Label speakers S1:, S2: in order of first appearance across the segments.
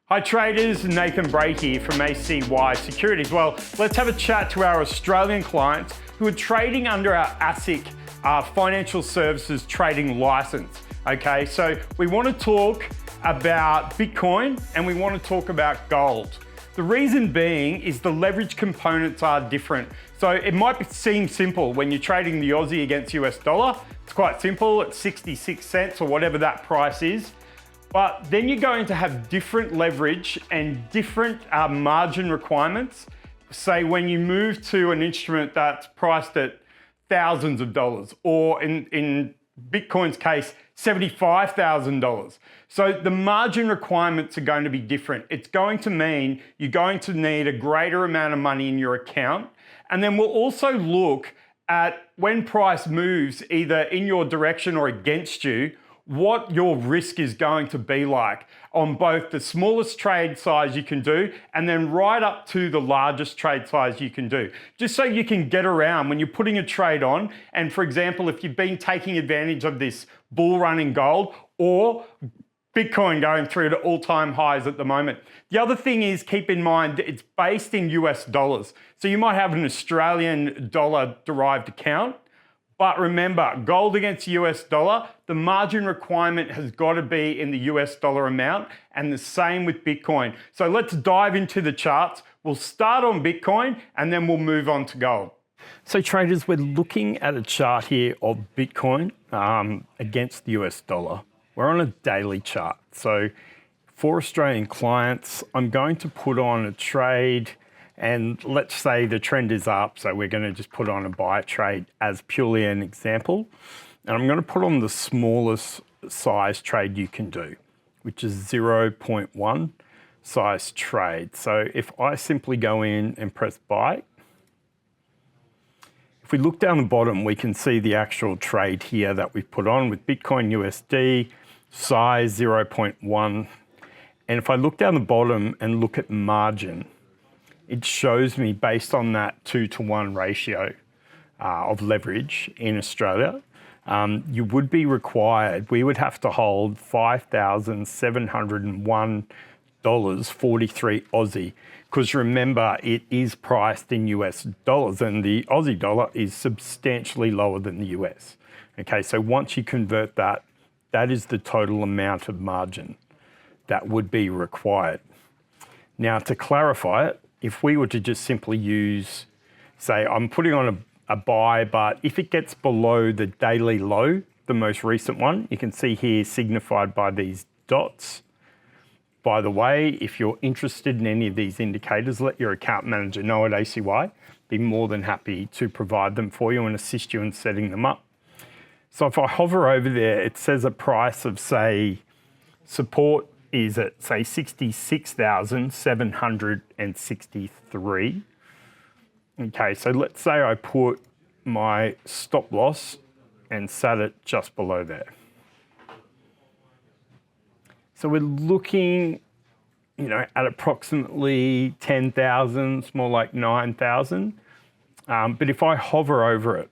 S1: Hi traders, Nathan Bray here from ACY Securities. Well, let's have a chat to our Australian clients who are trading under our ASIC financial services trading license. Okay, so we want to talk about Bitcoin and we want to talk about gold. The reason being is the leverage components are different. So it might seem simple when you're trading the Aussie against US dollar. It's quite simple, it's 66 cents or whatever that price is. But then you're going to have different leverage and different margin requirements. Say when you move to an instrument that's priced at thousands of dollars, or in Bitcoin's case, $75,000. So the margin requirements are going to be different. It's going to mean you're going to need a greater amount of money in your account. And then we'll also look at when price moves either in your direction or against you, what your risk is going to be like on both the smallest trade size you can do and then right up to the largest trade size you can do. Just so you can get around when you're putting a trade on. And for example, if you've been taking advantage of this bull run in gold or Bitcoin going through to all-time highs at the moment. The other thing is, keep in mind that it's based in US dollars. So you might have an Australian dollar derived account. But remember, gold against US dollar, the margin requirement has got to be in the US dollar amount, and the same with Bitcoin. So let's dive into the charts. We'll start on Bitcoin and then we'll move on to gold. So traders, we're looking at a chart here of Bitcoin against the US dollar. We're on a daily chart. So for Australian clients, I'm going to put on a trade. And let's say the trend is up, so we're going to just put on a buy trade as purely an example. And I'm going to put on the smallest size trade you can do, which is 0.1 size trade. So if I simply go in and press buy, if we look down the bottom, we can see the actual trade here that we've put on with Bitcoin USD, size 0.1. And if I look down the bottom and look at margin, it shows me based on that 2-to-1 ratio of leverage in Australia, you would be required, we would have to hold $5,701.43 Aussie, because remember, it is priced in US dollars and the Aussie dollar is substantially lower than the US. Okay, so once you convert that, that is the total amount of margin that would be required. Now, to clarify it, if we were to just simply use, say, I'm putting on a buy, but if it gets below the daily low, the most recent one, you can see here signified by these dots. By the way, if you're interested in any of these indicators, let your account manager know at ACY. Be more than happy to provide them for you and assist you in setting them up. So if I hover over there, it says a price of, say, support is at, say, 66,763. Okay, so let's say I put my stop loss and set it just below there. So we're looking, at approximately 10,000, it's more like 9,000. But if I hover over it,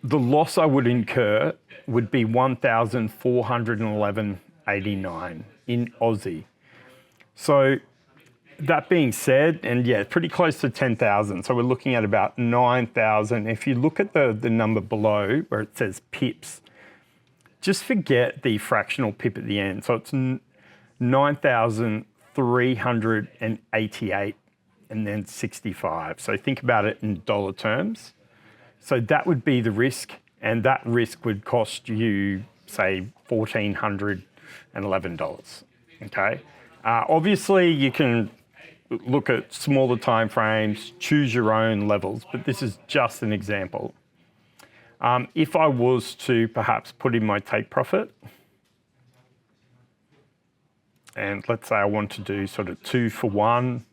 S1: the loss I would incur would be 1,411.89 in Aussie. So that being said, and yeah, pretty close to 10,000. So we're looking at about 9,000. If you look at the number below where it says pips, just forget the fractional pip at the end. So it's 9,388 and then 65. So think about it in dollar terms. So that would be the risk, and that risk would cost you, say, $1,411, okay? Obviously, you can look at smaller time frames, choose your own levels, but this is just an example. If I was to perhaps put in my take profit, and let's say I want to do sort of 2 for 1,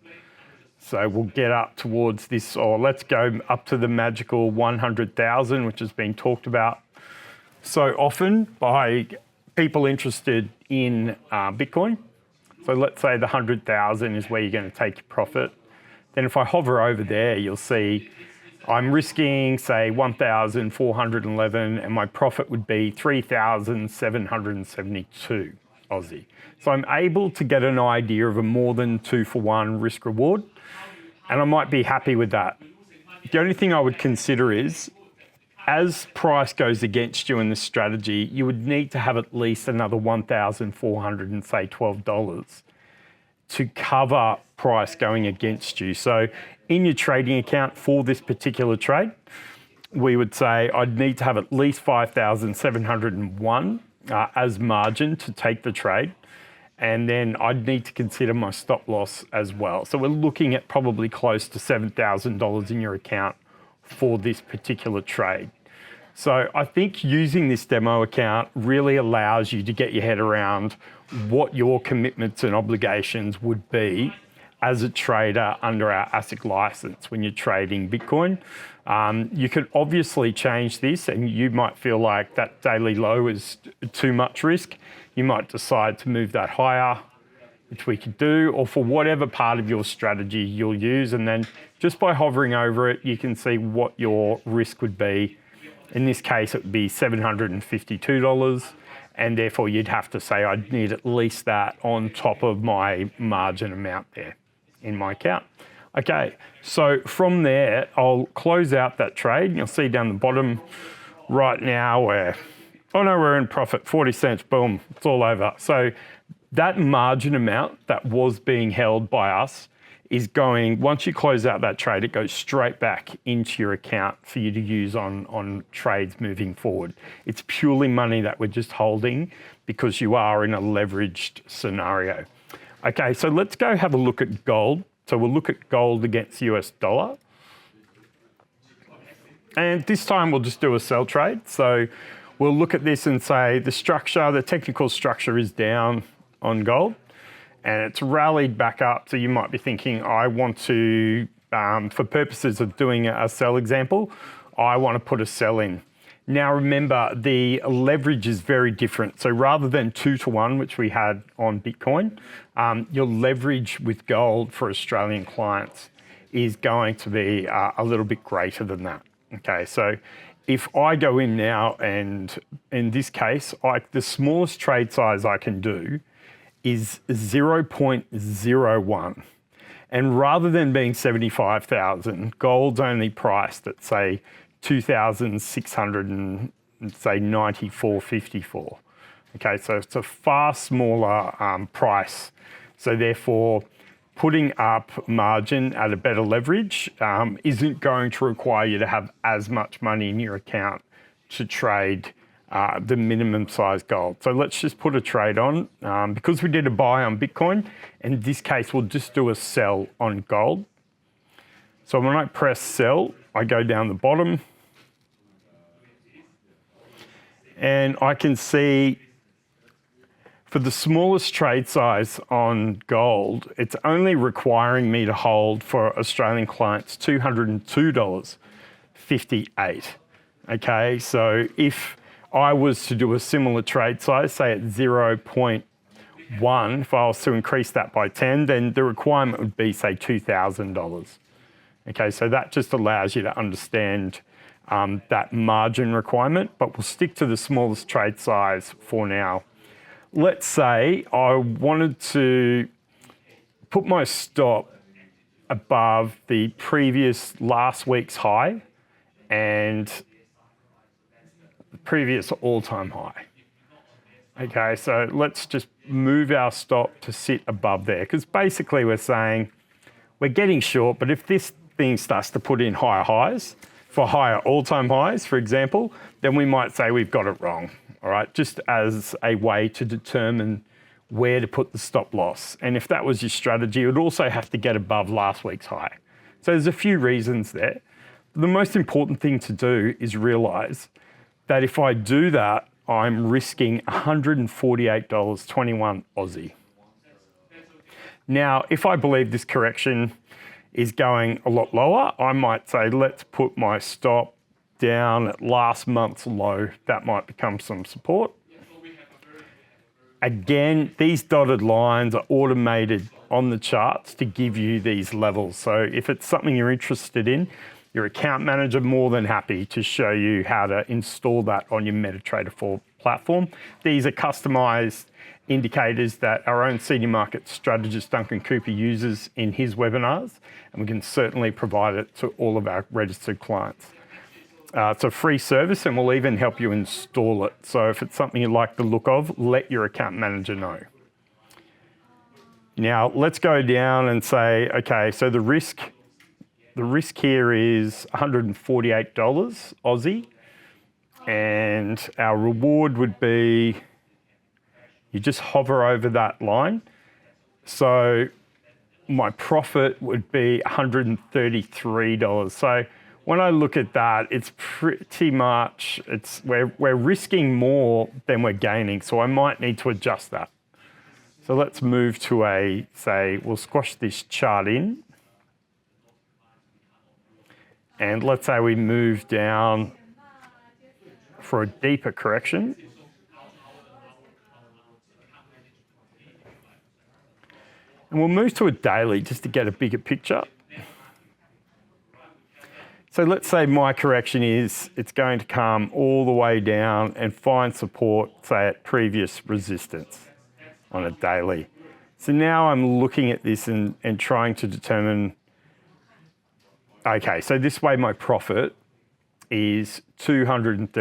S1: so we'll get up towards this, or let's go up to the magical 100,000, which has been talked about so often by people interested in Bitcoin. So let's say the 100,000 is where you're going to take your profit. Then if I hover over there, you'll see I'm risking, say, 1,411, and my profit would be 3,772 Aussie. So I'm able to get an idea of a more than 2-for-1 risk reward, and I might be happy with that. The only thing I would consider is, as price goes against you in this strategy, you would need to have at least another $1,412 to cover price going against you. So in your trading account for this particular trade, we would say I'd need to have at least 5,701 as margin to take the trade. And then I'd need to consider my stop loss as well. So we're looking at probably close to $7,000 in your account for this particular trade. So I think using this demo account really allows you to get your head around what your commitments and obligations would be as a trader under our ACY license when you're trading Bitcoin. You could obviously change this, and you might feel like that daily low is too much risk. You might decide to move that higher, which we could do, or for whatever part of your strategy you'll use. And then just by hovering over it, you can see what your risk would be. In this case, it would be $752. And therefore you'd have to say I'd need at least that on top of my margin amount there in my account. Okay, so from there, I'll close out that trade. You'll see down the bottom right now we're in profit, 40 cents, boom, it's all over. So that margin amount that was being held by us is going, once you close out that trade, it goes straight back into your account for you to use on trades moving forward. It's purely money that we're just holding because you are in a leveraged scenario. Okay, so let's go have a look at gold. So we'll look at gold against US dollar. And this time we'll just do a sell trade. So we'll look at this and say the technical structure is down on gold, and it's rallied back up. So you might be thinking, I want to, for purposes of doing a sell example, I want to put a sell in. Now remember, the leverage is very different. So rather than 2-to-1, which we had on Bitcoin, your leverage with gold for Australian clients is going to be a little bit greater than that. Okay, so if I go in now, and in this case, the smallest trade size I can do is 0.01. And rather than being 75,000, gold's only priced at, say, 2,694.54. Okay, so it's a far smaller price. So therefore, putting up margin at a better leverage isn't going to require you to have as much money in your account to trade the minimum size gold. So let's just put a trade on. Because we did a buy on Bitcoin, in this case, we'll just do a sell on gold. So when I press sell, I go down the bottom, and I can see for the smallest trade size on gold, it's only requiring me to hold for Australian clients $202.58. Okay, so if I was to do a similar trade size, say at 0.1, if I was to increase that by 10, then the requirement would be, say, $2,000. Okay, so that just allows you to understand that margin requirement, but we'll stick to the smallest trade size for now. Let's say I wanted to put my stop above the previous last week's high and the previous all-time high. Okay, so let's just move our stop to sit above there, because basically we're saying we're getting short, but if this thing starts to put in higher highs, for higher all-time highs, for example, then we might say we've got it wrong, all right? Just as a way to determine where to put the stop loss. And if that was your strategy, it would also have to get above last week's high. So there's a few reasons there. The most important thing to do is realize that if I do that, I'm risking $148.21 Aussie. Now, if I believe this correction is going a lot lower, I might say, let's put my stop down at last month's low. That might become some support. Again, these dotted lines are automated on the charts to give you these levels. So if it's something you're interested in, your account manager more than happy to show you how to install that on your MetaTrader 4 platform. These are customized indicators that our own senior market strategist, Duncan Cooper, uses in his webinars, and we can certainly provide it to all of our registered clients. It's a free service, and we'll even help you install it. So if it's something you like the look of, let your account manager know. Now, let's go down and say, okay, so the risk here is $148 Aussie, and our reward would be, you just hover over that line. So my profit would be $133. So when I look at that, it's pretty much, we're risking more than we're gaining. So I might need to adjust that. So let's move to we'll squash this chart in. And let's say we move down for a deeper correction. And we'll move to a daily just to get a bigger picture. So let's say my correction is, it's going to come all the way down and find support, say at previous resistance on a daily. So now I'm looking at this and trying to determine, okay, so this way my profit is $233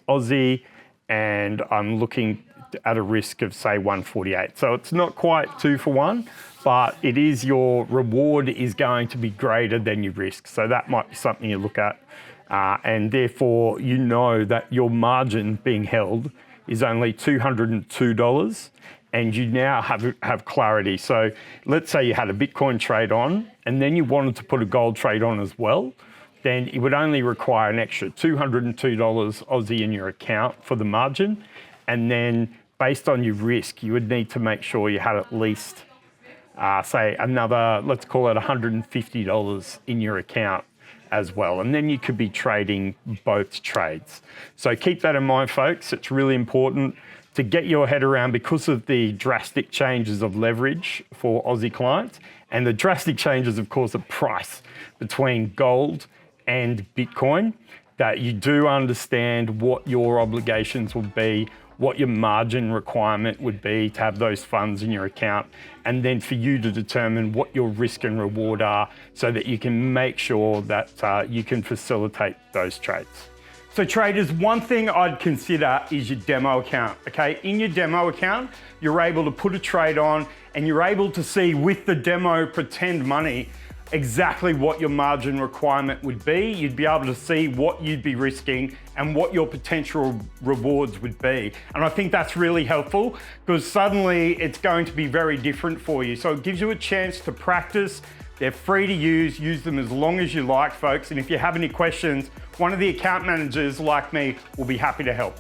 S1: Aussie, and I'm looking at a risk of say 148. So it's not quite 2 for 1, but it is, your reward is going to be greater than your risk. So that might be something you look at. And therefore you know that your margin being held is only $202, and you now have clarity. So let's say you had a Bitcoin trade on, and then you wanted to put a gold trade on as well, then it would only require an extra $202 Aussie in your account for the margin. And then based on your risk, you would need to make sure you had at least, say another, let's call it $150 in your account as well. And then you could be trading both trades. So keep that in mind, folks. It's really important to get your head around, because of the drastic changes of leverage for Aussie clients, and the drastic changes, of course, of price between gold and Bitcoin, that you do understand what your obligations will be, what your margin requirement would be to have those funds in your account, and then for you to determine what your risk and reward are so that you can make sure that you can facilitate those trades. So traders, one thing I'd consider is your demo account, okay? In your demo account, you're able to put a trade on, and you're able to see with the demo pretend money exactly what your margin requirement would be. You'd be able to see what you'd be risking and what your potential rewards would be. And I think that's really helpful, because suddenly it's going to be very different for you. So it gives you a chance to practice. They're free to use them as long as you like, folks. And if you have any questions, one of the account managers like me will be happy to help.